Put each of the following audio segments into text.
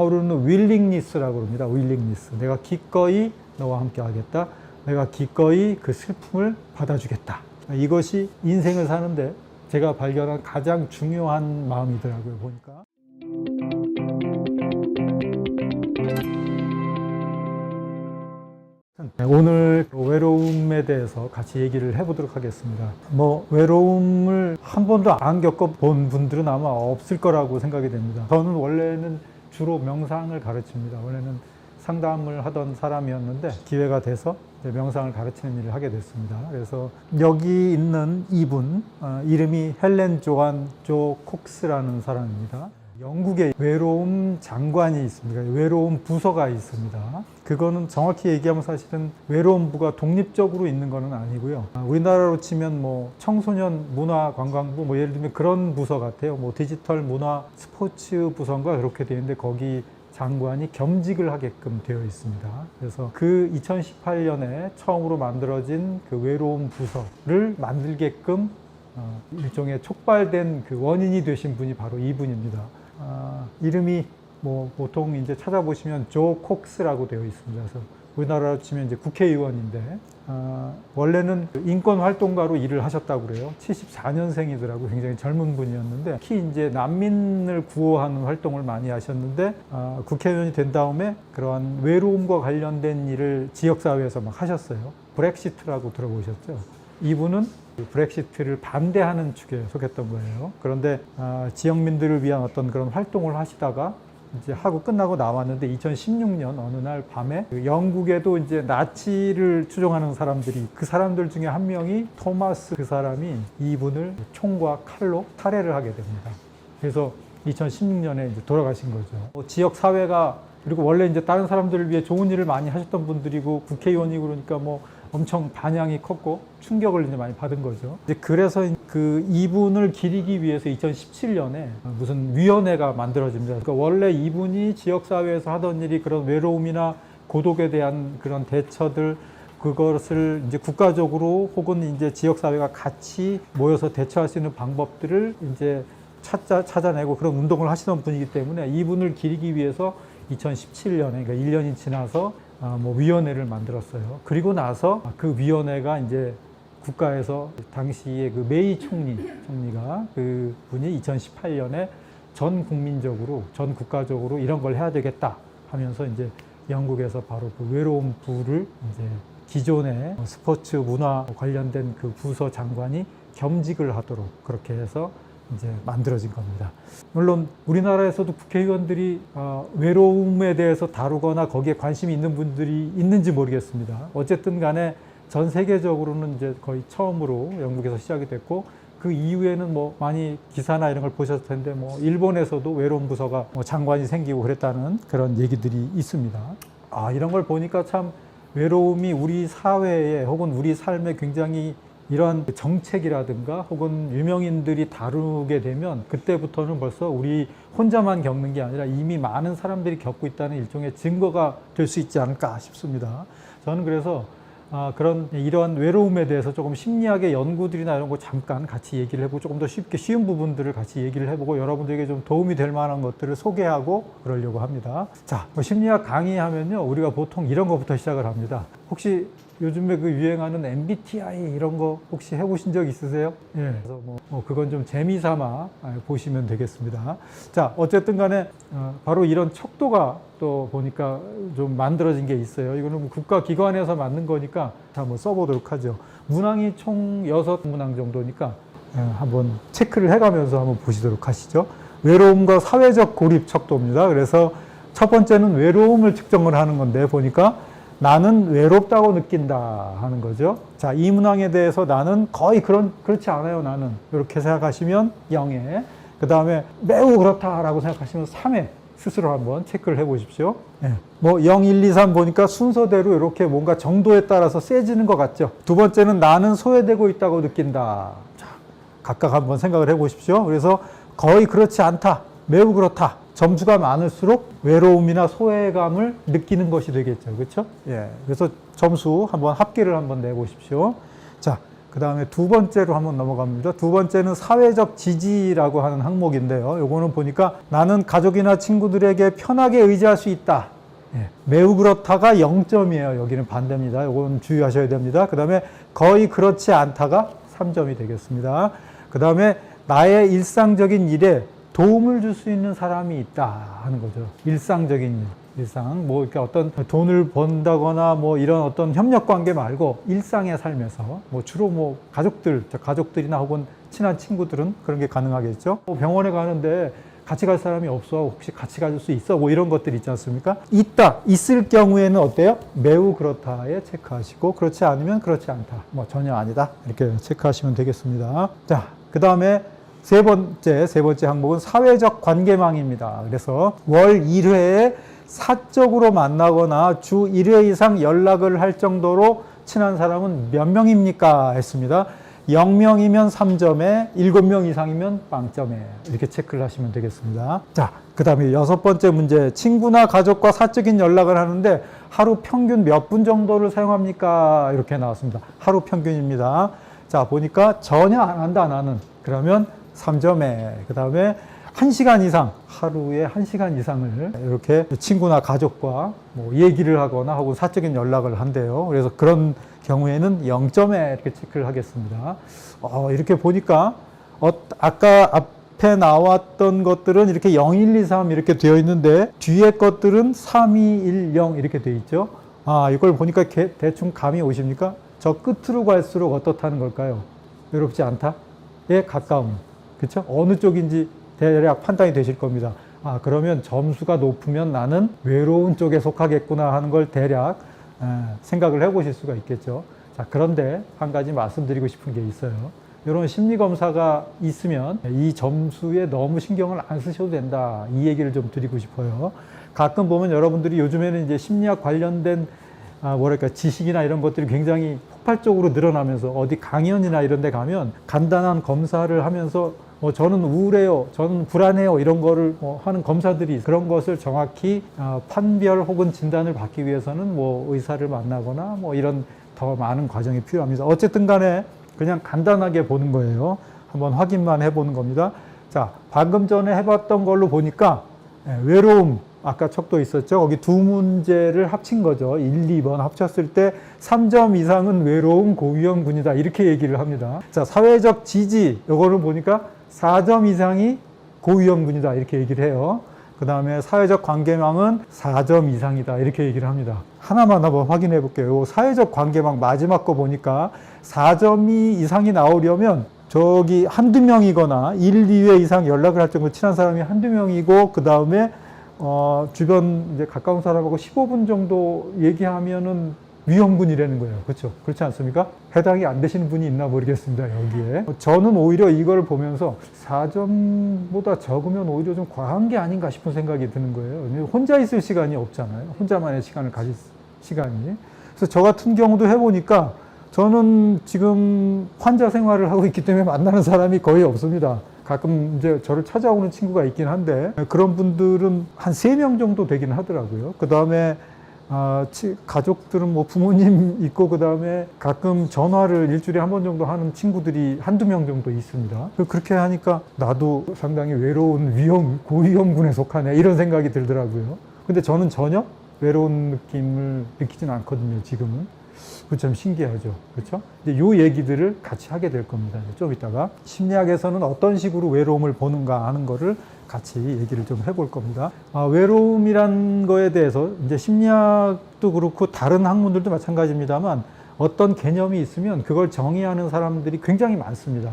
영어로는 willingness라고 합니다. willingness. 내가 기꺼이 너와 함께 하겠다. 내가 기꺼이 그 슬픔을 받아주겠다. 이것이 인생을 사는데 제가 발견한 가장 중요한 마음이더라고요, 보니까. 오늘 외로움에 대해서 같이 얘기를 해보도록 하겠습니다. 외로움을 한 번도 안 겪어본 분들은 아마 없을 거라고 생각이 됩니다. 저는 원래는 주로 명상을 가르칩니다. 원래는 상담을 하던 사람이었는데 기회가 돼서 명상을 가르치는 일을 하게 됐습니다. 그래서 여기 있는 이분, 이름이 헬렌 조한 조 콕스라는 사람입니다. 영국에 외로움 장관이 있습니다. 외로움 부서가 있습니다. 그거는 정확히 얘기하면 사실은 외로움부가 독립적으로 있는 거는 아니고요. 우리나라로 치면 청소년 문화관광부 예를 들면 그런 부서 같아요. 디지털 문화 스포츠 부서인가 그렇게 되어 있는데 거기 장관이 겸직을 하게끔 되어 있습니다. 그래서 그 2018년에 처음으로 만들어진 그 외로움 부서를 만들게끔 일종의 촉발된 그 원인이 되신 분이 바로 이분입니다. 이름이 보통 이제 찾아보시면 조 콕스라고 되어 있습니다. 그래서 우리나라로 치면 이제 국회의원인데, 원래는 인권 활동가로 일을 하셨다고 그래요. 74년생이더라고요. 굉장히 젊은 분이었는데, 특히 이제 난민을 구호하는 활동을 많이 하셨는데, 국회의원이 된 다음에 그러한 외로움과 관련된 일을 지역사회에서 막 하셨어요. 브렉시트라고 들어보셨죠? 이분은 브렉시트를 반대하는 축에 속했던 거예요. 그런데 지역민들을 위한 어떤 그런 활동을 하시다가 이제 하고 끝나고 나왔는데 2016년 어느 날 밤에 영국에도 이제 나치를 추종하는 사람들이 그 사람들 중에 한 명이 토마스, 그 사람이 이분을 총과 칼로 살해를 하게 됩니다. 그래서 2016년에 이제 돌아가신 거죠. 지역 사회가, 그리고 원래 이제 다른 사람들을 위해 좋은 일을 많이 하셨던 분들이고 국회의원이고 그러니까 엄청 반향이 컸고 충격을 이제 많이 받은 거죠. 이제 그래서 그 이분을 기리기 위해서 2017년에 무슨 위원회가 만들어집니다. 그러니까 원래 이분이 지역사회에서 하던 일이 그런 외로움이나 고독에 대한 그런 대처들, 그것을 이제 국가적으로 혹은 이제 지역사회가 같이 모여서 대처할 수 있는 방법들을 이제 찾아내고 그런 운동을 하시던 분이기 때문에 이분을 기리기 위해서 2017년에, 그러니까 1년이 지나서 위원회를 만들었어요. 그리고 나서 그 위원회가 이제 국가에서 당시에 그 메이 총리가 그 분이 2018년에 전 국가적으로 이런 걸 해야 되겠다 하면서 이제 영국에서 바로 그 외로움 부를 이제 기존의 스포츠 문화 관련된 그 부서 장관이 겸직을 하도록 그렇게 해서 이제 만들어진 겁니다. 물론 우리나라에서도 국회의원들이 외로움에 대해서 다루거나 거기에 관심이 있는 분들이 있는지 모르겠습니다. 어쨌든 간에 전 세계적으로는 이제 거의 처음으로 영국에서 시작이 됐고, 그 이후에는 많이 기사나 이런 걸 보셨을 텐데 일본에서도 외로움 부서가 장관이 생기고 그랬다는 그런 얘기들이 있습니다. 이런 걸 보니까 참 외로움이 우리 사회에 혹은 우리 삶에 굉장히 이러한 정책이라든가 혹은 유명인들이 다루게 되면 그때부터는 벌써 우리 혼자만 겪는 게 아니라 이미 많은 사람들이 겪고 있다는 일종의 증거가 될 수 있지 않을까 싶습니다. 저는 그래서 이런 외로움에 대해서 조금 심리학의 연구들이나 이런 거 잠깐 같이 얘기를 해보고 조금 더 쉽게 쉬운 부분들을 같이 얘기를 해보고 여러분들에게 좀 도움이 될 만한 것들을 소개하고 그러려고 합니다. 자, 심리학 강의하면요, 우리가 보통 이런 것부터 시작을 합니다. 혹시 요즘에 그 유행하는 MBTI 이런 거 혹시 해보신 적 있으세요? 예. 그래서 그건 좀 재미삼아 보시면 되겠습니다. 자, 어쨌든 간에 바로 이런 척도가 또 보니까 좀 만들어진 게 있어요. 이거는 국가기관에서 만든 거니까 한번 써보도록 하죠. 문항이 총 6문항 정도니까 한번 체크를 해가면서 한번 보시도록 하시죠. 외로움과 사회적 고립 척도입니다. 그래서 첫 번째는 외로움을 측정을 하는 건데 보니까 나는 외롭다고 느낀다 하는 거죠. 자, 이 문항에 대해서 나는 거의 그렇지 않아요. 나는 이렇게 생각하시면 0에, 그 다음에 매우 그렇다라고 생각하시면 3에 스스로 한번 체크를 해보십시오. 0, 1, 2, 3 보니까 순서대로 이렇게 뭔가 정도에 따라서 세지는 것 같죠. 두 번째는 나는 소외되고 있다고 느낀다. 자, 각각 한번 생각을 해보십시오. 그래서 거의 그렇지 않다, 매우 그렇다. 점수가 많을수록 외로움이나 소외감을 느끼는 것이 되겠죠. 그렇죠? 예. 그래서 점수 한번 합계를 한번 내보십시오. 자, 그 다음에 두 번째로 한번 넘어갑니다. 두 번째는 사회적 지지라고 하는 항목인데요. 요거는 보니까 나는 가족이나 친구들에게 편하게 의지할 수 있다. 예, 매우 그렇다가 0점이에요. 여기는 반대입니다. 요건 주의하셔야 됩니다. 그 다음에 거의 그렇지 않다가 3점이 되겠습니다. 그 다음에 나의 일상적인 일에 도움을 줄 수 있는 사람이 있다 하는 거죠. 일상적인 일. 일상, 뭐, 이렇게 어떤 돈을 번다거나 뭐 이런 어떤 협력 관계 말고 일상의 삶에서 뭐 주로 뭐 가족들이나 혹은 친한 친구들은 그런 게 가능하겠죠. 병원에 가는데 같이 갈 사람이 없어. 혹시 같이 갈 수 있어? 뭐 이런 것들 있지 않습니까? 있을 경우에는 어때요? 매우 그렇다에 체크하시고, 그렇지 않으면 그렇지 않다. 뭐 전혀 아니다. 이렇게 체크하시면 되겠습니다. 자, 그 다음에 세 번째 항목은 사회적 관계망입니다. 그래서 월 1회에 사적으로 만나거나 주 1회 이상 연락을 할 정도로 친한 사람은 몇 명입니까? 했습니다. 0명이면 3점에 7명 이상이면 빵점에 이렇게 체크를 하시면 되겠습니다. 자, 그 다음에 6번째 문제. 친구나 가족과 사적인 연락을 하는데 하루 평균 몇 분 정도를 사용합니까? 이렇게 나왔습니다. 하루 평균입니다. 자, 보니까 전혀 안 한다 나는. 그러면 3점에 그 다음에 1시간 이상, 하루에 1시간 이상을 이렇게 친구나 가족과 뭐 얘기를 하거나 혹은 사적인 연락을 한대요. 그래서 그런 경우에는 0점에 이렇게 체크를 하겠습니다. 이렇게 보니까 아까 앞에 나왔던 것들은 이렇게 0, 1, 2, 3 이렇게 되어 있는데 뒤에 것들은 3, 2, 1, 0 이렇게 되어 있죠. 이걸 보니까 대충 감이 오십니까? 저 끝으로 갈수록 어떻다는 걸까요? 외롭지 않다에 가까운. 그렇죠? 어느 쪽인지 대략 판단이 되실 겁니다. 그러면 점수가 높으면 나는 외로운 쪽에 속하겠구나 하는 걸 대략 생각을 해보실 수가 있겠죠. 자, 그런데 한 가지 말씀드리고 싶은 게 있어요. 이런 심리검사가 있으면 이 점수에 너무 신경을 안 쓰셔도 된다. 이 얘기를 좀 드리고 싶어요. 가끔 보면 여러분들이 요즘에는 이제 심리학 관련된 지식이나 이런 것들이 굉장히 폭발적으로 늘어나면서 어디 강연이나 이런 데 가면 간단한 검사를 하면서 저는 우울해요, 저는 불안해요 이런 거를 하는 검사들이 그런 것을 정확히 판별 혹은 진단을 받기 위해서는 의사를 만나거나 이런 더 많은 과정이 필요합니다. 어쨌든 간에 그냥 간단하게 보는 거예요. 한번 확인만 해보는 겁니다. 자, 방금 전에 해봤던 걸로 보니까 외로움 아까 척도 있었죠. 거기 두 문제를 합친 거죠. 1, 2번 합쳤을 때 3점 이상은 외로움 고위험군이다 이렇게 얘기를 합니다. 자, 사회적 지지 요거를 보니까 4점 이상이 고위험군이다 이렇게 얘기를 해요. 그 다음에 사회적 관계망은 4점 이상이다 이렇게 얘기를 합니다. 하나만 한번 확인해 볼게요. 사회적 관계망 마지막 거 보니까 4점이 이상이 나오려면 저기 한두 명이거나 1, 2회 이상 연락을 할 정도로 친한 사람이 한두 명이고 그 다음에 주변 이제 가까운 사람하고 15분 정도 얘기하면은 위험군이라는 거예요. 그렇죠? 그렇지 않습니까? 해당이 안 되시는 분이 있나 모르겠습니다. 여기에. 저는 오히려 이걸 보면서 4점보다 적으면 오히려 좀 과한 게 아닌가 싶은 생각이 드는 거예요. 혼자 있을 시간이 없잖아요. 혼자만의 시간을 가질 시간이. 그래서 저 같은 경우도 해보니까 저는 지금 환자 생활을 하고 있기 때문에 만나는 사람이 거의 없습니다. 가끔 이제 저를 찾아오는 친구가 있긴 한데 그런 분들은 한 3명 정도 되긴 하더라고요. 그 다음에 가족들은 부모님 있고 그 다음에 가끔 전화를 일주일에 한 번 정도 하는 친구들이 한두 명 정도 있습니다. 그렇게 하니까 나도 상당히 외로운 고위험군에 속하네 이런 생각이 들더라고요. 근데 저는 전혀 외로운 느낌을 느끼진 않거든요. 지금은. 그거 참 신기하죠. 그렇죠? 근데 요 얘기들을 같이 하게 될 겁니다. 좀 이따가 심리학에서는 어떤 식으로 외로움을 보는가 하는 거를 같이 얘기를 좀 해볼 겁니다. 외로움이란 거에 대해서 이제 심리학도 그렇고 다른 학문들도 마찬가지입니다만 어떤 개념이 있으면 그걸 정의하는 사람들이 굉장히 많습니다.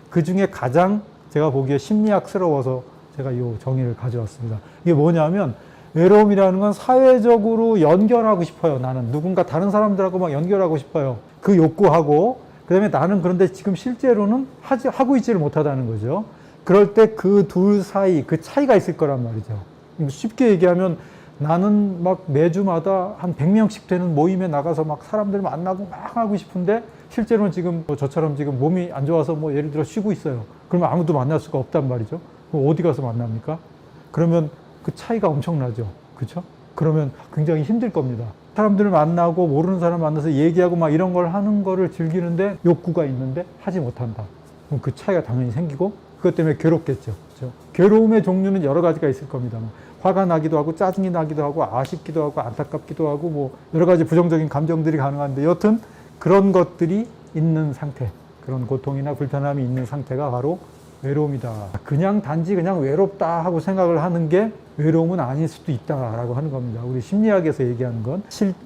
그 중에 가장 제가 보기에 심리학스러워서 제가 이 정의를 가져왔습니다. 이게 뭐냐면 외로움이라는 건 사회적으로 연결하고 싶어요. 나는 누군가 다른 사람들하고 막 연결하고 싶어요. 그 욕구하고 그 다음에 나는 그런데 지금 실제로는 하고 있지를 못하다는 거죠. 그럴 때 그 둘 사이 그 차이가 있을 거란 말이죠. 쉽게 얘기하면 나는 막 매주마다 한 100명씩 되는 모임에 나가서 막 사람들 만나고 막 하고 싶은데 실제로는 지금 저처럼 지금 몸이 안 좋아서 예를 들어 쉬고 있어요. 그러면 아무도 만날 수가 없단 말이죠. 그럼 어디 가서 만납니까? 그러면 그 차이가 엄청나죠. 그렇죠? 그러면 굉장히 힘들 겁니다. 사람들을 만나고 모르는 사람 만나서 얘기하고 막 이런 걸 하는 거를 즐기는데 욕구가 있는데 하지 못한다. 그럼 그 차이가 당연히 생기고 그것 때문에 괴롭겠죠. 그렇죠? 괴로움의 종류는 여러 가지가 있을 겁니다. 화가 나기도 하고 짜증이 나기도 하고 아쉽기도 하고 안타깝기도 하고 뭐 여러 가지 부정적인 감정들이 가능한데 여튼 그런 것들이 있는 상태, 그런 고통이나 불편함이 있는 상태가 바로 외로움이다. 그냥 단지 그냥 외롭다 하고 생각을 하는 게 외로움은 아닐 수도 있다라고 하는 겁니다. 우리 심리학에서 얘기하는 건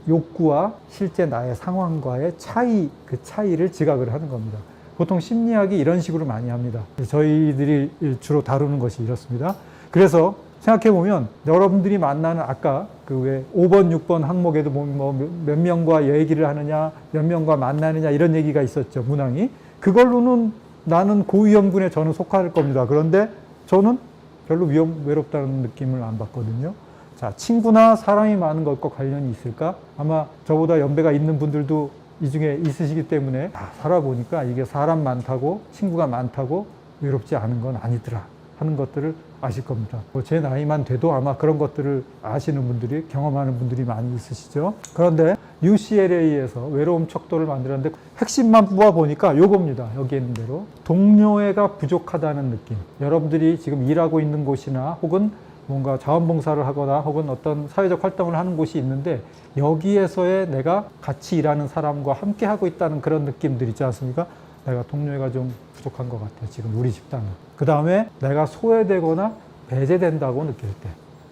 욕구와 실제 나의 상황과의 차이, 그 차이를 지각을 하는 겁니다. 보통 심리학이 이런 식으로 많이 합니다. 저희들이 주로 다루는 것이 이렇습니다. 그래서 생각해보면 여러분들이 만나는 아까 그 왜 5번, 6번 항목에도 뭐 몇 명과 얘기를 하느냐, 몇 명과 만나느냐 이런 얘기가 있었죠. 문항이. 그걸로는 나는 고위험군에 저는 속할 겁니다. 그런데 저는 별로 외롭다는 느낌을 안 받거든요. 자, 친구나 사람이 많은 것과 관련이 있을까? 아마 저보다 연배가 있는 분들도 이 중에 있으시기 때문에 살아보니까 이게 사람 많다고 친구가 많다고 외롭지 않은 건 아니더라 하는 것들을 아실 겁니다. 제 나이만 돼도 아마 그런 것들을 아시는 분들이, 경험하는 분들이 많이 있으시죠. 그런데 UCLA에서 외로움 척도를 만들었는데 핵심만 뽑아보니까 요겁니다. 여기 있는 대로 동료애가 부족하다는 느낌. 여러분들이 지금 일하고 있는 곳이나 혹은 뭔가 자원봉사를 하거나 혹은 어떤 사회적 활동을 하는 곳이 있는데 여기에서의 내가 같이 일하는 사람과 함께 하고 있다는 그런 느낌들 있지 않습니까? 내가 동료애가 좀 부족한 것 같아요. 지금 우리 집단은. 그 다음에 내가 소외되거나 배제된다고 느낄 때.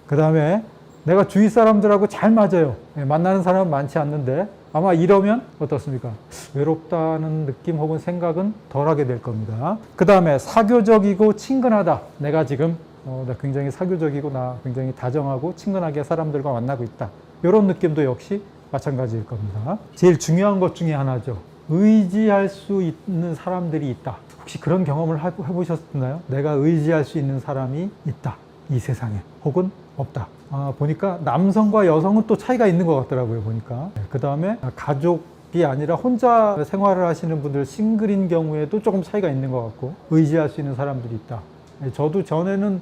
그 다음에 내가 주위 사람들하고 잘 맞아요. 만나는 사람은 많지 않는데 아마 이러면 어떻습니까? 외롭다는 느낌 혹은 생각은 덜하게 될 겁니다. 그 다음에 사교적이고 친근하다. 내가 지금 나 굉장히 사교적이고 나 굉장히 다정하고 친근하게 사람들과 만나고 있다. 이런 느낌도 역시 마찬가지일 겁니다. 제일 중요한 것 중에 하나죠. 의지할 수 있는 사람들이 있다. 혹시 그런 경험을 해보셨나요? 내가 의지할 수 있는 사람이 있다. 이 세상에. 혹은 없다. 보니까 남성과 여성은 또 차이가 있는 것 같더라고요. 보니까. 그 다음에 가족이 아니라 혼자 생활을 하시는 분들, 싱글인 경우에도 조금 차이가 있는 것 같고 의지할 수 있는 사람들이 있다. 저도 전에는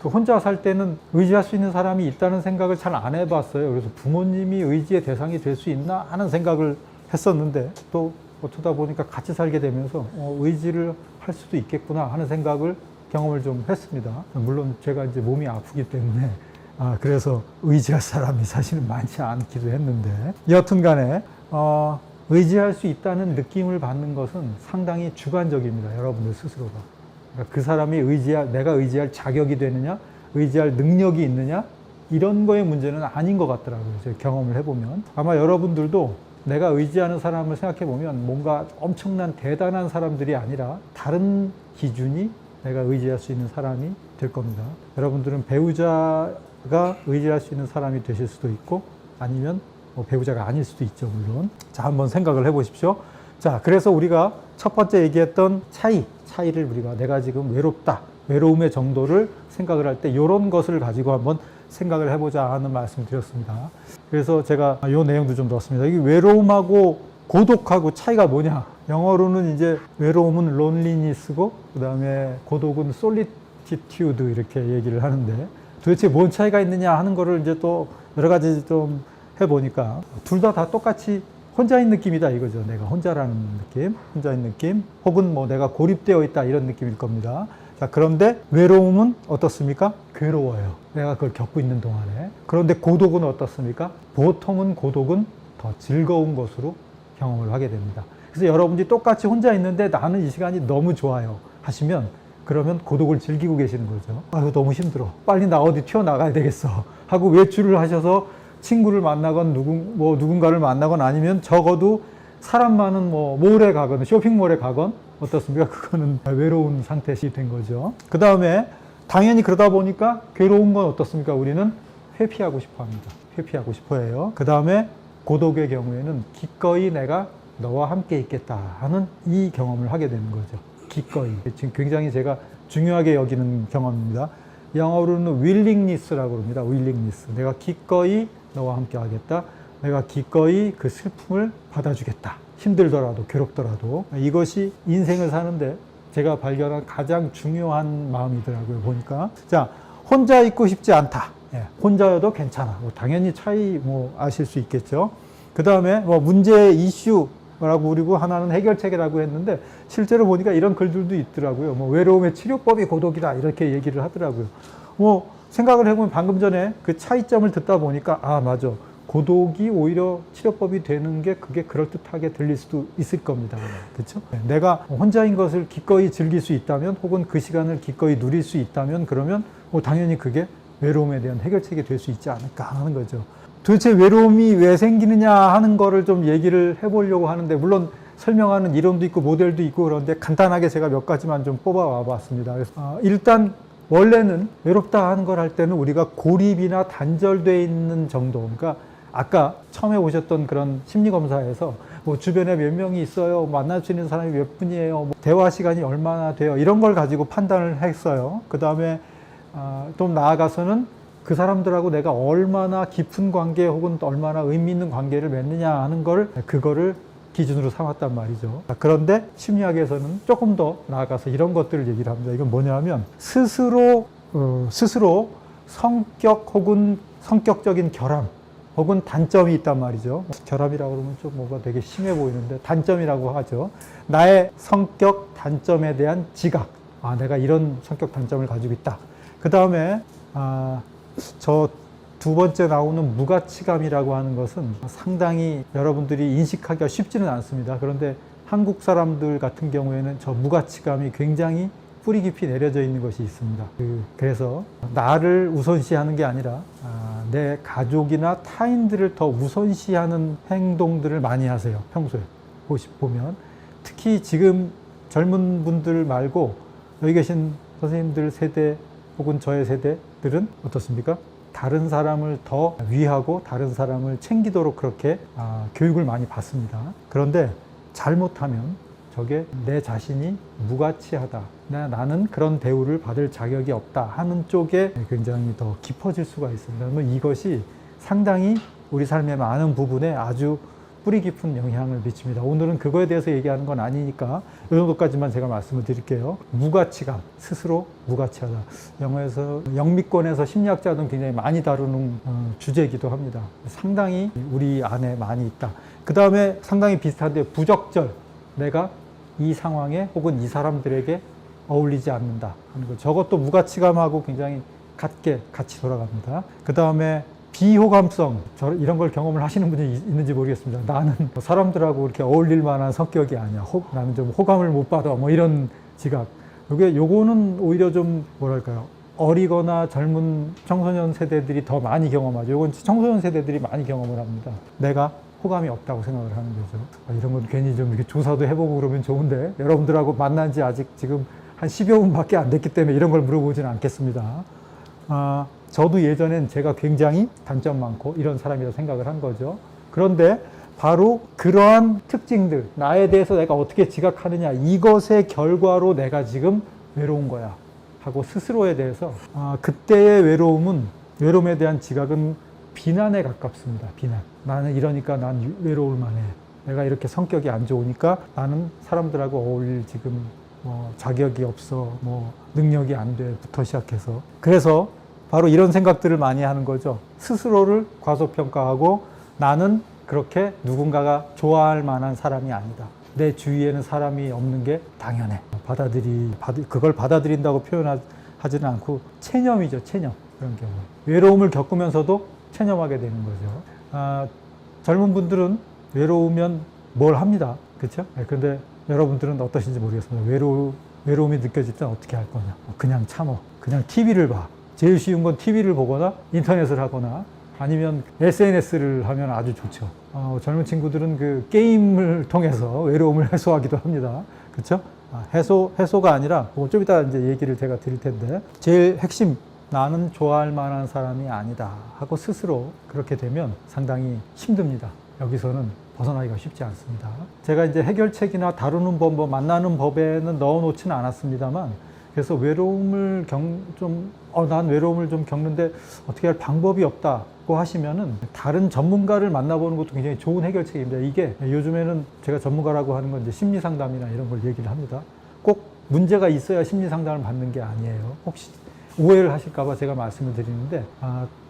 혼자 살 때는 의지할 수 있는 사람이 있다는 생각을 잘 안 해봤어요. 그래서 부모님이 의지의 대상이 될 수 있나 하는 생각을 했었는데 또 어쩌다 보니까 같이 살게 되면서 의지를 할 수도 있겠구나 하는 생각을 경험을 좀 했습니다. 물론 제가 이제 몸이 아프기 때문에 그래서 의지할 사람이 사실은 많지 않기도 했는데 여튼 간에 의지할 수 있다는 느낌을 받는 것은 상당히 주관적입니다. 여러분들 스스로가. 그러니까 그 사람이 내가 의지할 자격이 되느냐, 의지할 능력이 있느냐 이런 거의 문제는 아닌 것 같더라고요. 제가 경험을 해보면. 아마 여러분들도 내가 의지하는 사람을 생각해보면 뭔가 엄청난 대단한 사람들이 아니라 다른 기준이 내가 의지할 수 있는 사람이 될 겁니다. 여러분들은 배우자가 의지할 수 있는 사람이 되실 수도 있고 아니면 배우자가 아닐 수도 있죠, 물론. 자, 한번 생각을 해보십시오. 자, 그래서 우리가 첫 번째 얘기했던 차이를 우리가 내가 지금 외롭다, 외로움의 정도를 생각을 할 때 이런 것을 가지고 한번 생각을 해보자 하는 말씀 드렸습니다. 그래서 제가 이 내용도 좀 넣었습니다. 이게 외로움하고 고독하고 차이가 뭐냐? 영어로는 이제 외로움은 loneliness고 그 다음에 고독은 solitude 이렇게 얘기를 하는데 도대체 뭔 차이가 있느냐 하는 거를 이제 또 여러 가지 좀 해보니까 둘 다 똑같이 혼자인 느낌이다 이거죠. 내가 혼자라는 느낌, 혼자인 느낌, 혹은 뭐 내가 고립되어 있다 이런 느낌일 겁니다. 자, 그런데 외로움은 어떻습니까? 괴로워요. 내가 그걸 겪고 있는 동안에. 그런데 고독은 어떻습니까? 보통은 고독은 더 즐거운 것으로 경험을 하게 됩니다. 그래서 여러분들이 똑같이 혼자 있는데 나는 이 시간이 너무 좋아요 하시면 그러면 고독을 즐기고 계시는 거죠. 아유, 너무 힘들어. 빨리 나 어디 튀어나가야 되겠어 하고 외출을 하셔서 친구를 만나건 누군가를 만나건 아니면 적어도 사람 많은 몰에 가건 쇼핑몰에 가건 어떻습니까? 그거는 외로운 상태이 된 거죠. 그 다음에 당연히 그러다 보니까 괴로운 건 어떻습니까? 우리는 회피하고 싶어 합니다. 회피하고 싶어 해요. 그 다음에 고독의 경우에는 기꺼이 내가 너와 함께 있겠다 하는 이 경험을 하게 되는 거죠. 기꺼이. 지금 굉장히 제가 중요하게 여기는 경험입니다. 영어로는 willingness라고 합니다. willingness. 내가 기꺼이 너와 함께 하겠다. 내가 기꺼이 그 슬픔을 받아주겠다. 힘들더라도 괴롭더라도. 이것이 인생을 사는데 제가 발견한 가장 중요한 마음이더라고요. 보니까. 자, 혼자 있고 싶지 않다. 예, 혼자여도 괜찮아. 뭐 당연히 차이 뭐 아실 수 있겠죠. 그 다음에 뭐 문제 이슈라고 그리고 하나는 해결책이라고 했는데 실제로 보니까 이런 글들도 있더라고요. 뭐 외로움의 치료법이 고독이다 이렇게 얘기를 하더라고요. 뭐 생각을 해보면 방금 전에 그 차이점을 듣다 보니까 아 맞아. 고독이 오히려 치료법이 되는 게 그게 그럴듯하게 들릴 수도 있을 겁니다. 그렇죠? 내가 혼자인 것을 기꺼이 즐길 수 있다면 혹은 그 시간을 기꺼이 누릴 수 있다면 그러면 뭐 당연히 그게 외로움에 대한 해결책이 될 수 있지 않을까 하는 거죠. 도대체 외로움이 왜 생기느냐 하는 거를 좀 얘기를 해보려고 하는데 물론 설명하는 이론도 있고 모델도 있고 그런데 간단하게 제가 몇 가지만 좀 뽑아와 봤습니다. 일단 원래는 외롭다 하는 걸 할 때는 우리가 고립이나 단절되어 있는 정도, 그러니까 아까 처음에 오셨던 그런 심리검사에서 뭐 주변에 몇 명이 있어요, 만날 수 있는 사람이 몇 분이에요, 뭐 대화 시간이 얼마나 돼요, 이런 걸 가지고 판단을 했어요. 그 다음에 좀 나아가서는 그 사람들하고 내가 얼마나 깊은 관계 혹은 얼마나 의미 있는 관계를 맺느냐 하는 그거를 기준으로 삼았단 말이죠. 그런데 심리학에서는 조금 더 나아가서 이런 것들을 얘기를 합니다. 이건 뭐냐면 스스로 성격 혹은 성격적인 결함 혹은 단점이 있단 말이죠. 결함이라고 그러면 좀 뭔가 되게 심해 보이는데 단점이라고 하죠. 나의 성격 단점에 대한 지각. 내가 이런 성격 단점을 가지고 있다. 그 다음에 저 두 번째 나오는 무가치감이라고 하는 것은 상당히 여러분들이 인식하기가 쉽지는 않습니다. 그런데 한국 사람들 같은 경우에는 저 무가치감이 굉장히 뿌리 깊이 내려져 있는 것이 있습니다. 그래서 나를 우선시하는 게 아니라 내 가족이나 타인들을 더 우선시하는 행동들을 많이 하세요. 평소에 보면 특히 지금 젊은 분들 말고 여기 계신 선생님들 세대 혹은 저의 세대들은 어떻습니까? 다른 사람을 더 위하고 다른 사람을 챙기도록 그렇게 교육을 많이 받습니다. 그런데 잘못하면 저게 내 자신이 무가치하다, 나는 그런 대우를 받을 자격이 없다 하는 쪽에 굉장히 더 깊어질 수가 있습니다. 그러면 이것이 상당히 우리 삶의 많은 부분에 아주 뿌리 깊은 영향을 미칩니다. 오늘은 그거에 대해서 얘기하는 건 아니니까 이 정도까지만 제가 말씀을 드릴게요. 무가치감, 스스로 무가치하다. 영어에서 영미권에서 심리학자들은 굉장히 많이 다루는 주제이기도 합니다. 상당히 우리 안에 많이 있다. 그 다음에 상당히 비슷한데 부적절, 내가 이 상황에 혹은 이 사람들에게 어울리지 않는다 하는 거. 저것도 무가치감하고 굉장히 같이 돌아갑니다. 그 다음에 비호감성, 이런 걸 경험을 하시는 분이 있는지 모르겠습니다. 나는 사람들하고 이렇게 어울릴 만한 성격이 아니야. 나는 좀 호감을 못 받아. 뭐 이런 지각. 요거는 오히려 좀 뭐랄까요. 어리거나 젊은 청소년 세대들이 더 많이 경험하죠. 요건 청소년 세대들이 많이 경험을 합니다. 내가 호감이 없다고 생각을 하는 거죠. 이런 건 괜히 좀 이렇게 조사도 해보고 그러면 좋은데 여러분들하고 만난 지 아직 지금 한 10여 분밖에 안 됐기 때문에 이런 걸 물어보지는 않겠습니다. 저도 예전엔 제가 굉장히 단점 많고 이런 사람이라고 생각을 한 거죠. 그런데 바로 그러한 특징들, 나에 대해서 내가 어떻게 지각하느냐, 이것의 결과로 내가 지금 외로운 거야 하고 스스로에 대해서 그때의 외로움에 대한 지각은 비난에 가깝습니다. 비난. 나는 이러니까 난 외로울 만해. 내가 이렇게 성격이 안 좋으니까 나는 사람들하고 어울릴 지금 자격이 없어, 능력이 안 돼부터 시작해서. 그래서 바로 이런 생각들을 많이 하는 거죠. 스스로를 과소평가하고 나는 그렇게 누군가가 좋아할 만한 사람이 아니다. 내 주위에는 사람이 없는 게 당연해. 그걸 받아들인다고 표현하지는 않고 체념이죠, 체념. 그런 경우. 외로움을 겪으면서도 체념하게 되는 거죠. 젊은 분들은 외로우면 뭘 합니다. 그렇죠? 그런데 여러분들은 어떠신지 모르겠습니다. 외로움이 느껴질 땐 어떻게 할 거냐. 그냥 참어. 그냥 TV를 봐. 제일 쉬운 건 TV를 보거나 인터넷을 하거나 아니면 SNS를 하면 아주 좋죠. 젊은 친구들은 그 게임을 통해서 외로움을 해소하기도 합니다. 그렇죠? 해소가 아니라 좀 이따 이제 얘기를 제가 드릴 텐데 제일 핵심, 나는 좋아할 만한 사람이 아니다 하고 스스로 그렇게 되면 상당히 힘듭니다. 여기서는 벗어나기가 쉽지 않습니다. 제가 이제 해결책이나 다루는 법, 만나는 법에는 넣어놓지는 않았습니다만 그래서 난 외로움을 좀 겪는데 어떻게 할 방법이 없다고 하시면은 다른 전문가를 만나보는 것도 굉장히 좋은 해결책입니다. 이게 요즘에는 제가 전문가라고 하는 건 이제 심리 상담이나 이런 걸 얘기를 합니다. 꼭 문제가 있어야 심리 상담을 받는 게 아니에요. 혹시 오해를 하실까봐 제가 말씀을 드리는데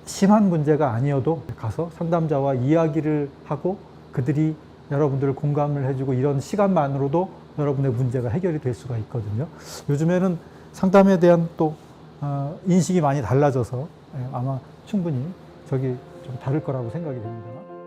심한 문제가 아니어도 가서 상담자와 이야기를 하고 그들이 여러분들을 공감을 해주고 이런 시간만으로도 여러분의 문제가 해결이 될 수가 있거든요. 요즘에는 상담에 대한 또 인식이 많이 달라져서 아마 충분히 저기 좀 다를 거라고 생각이 됩니다.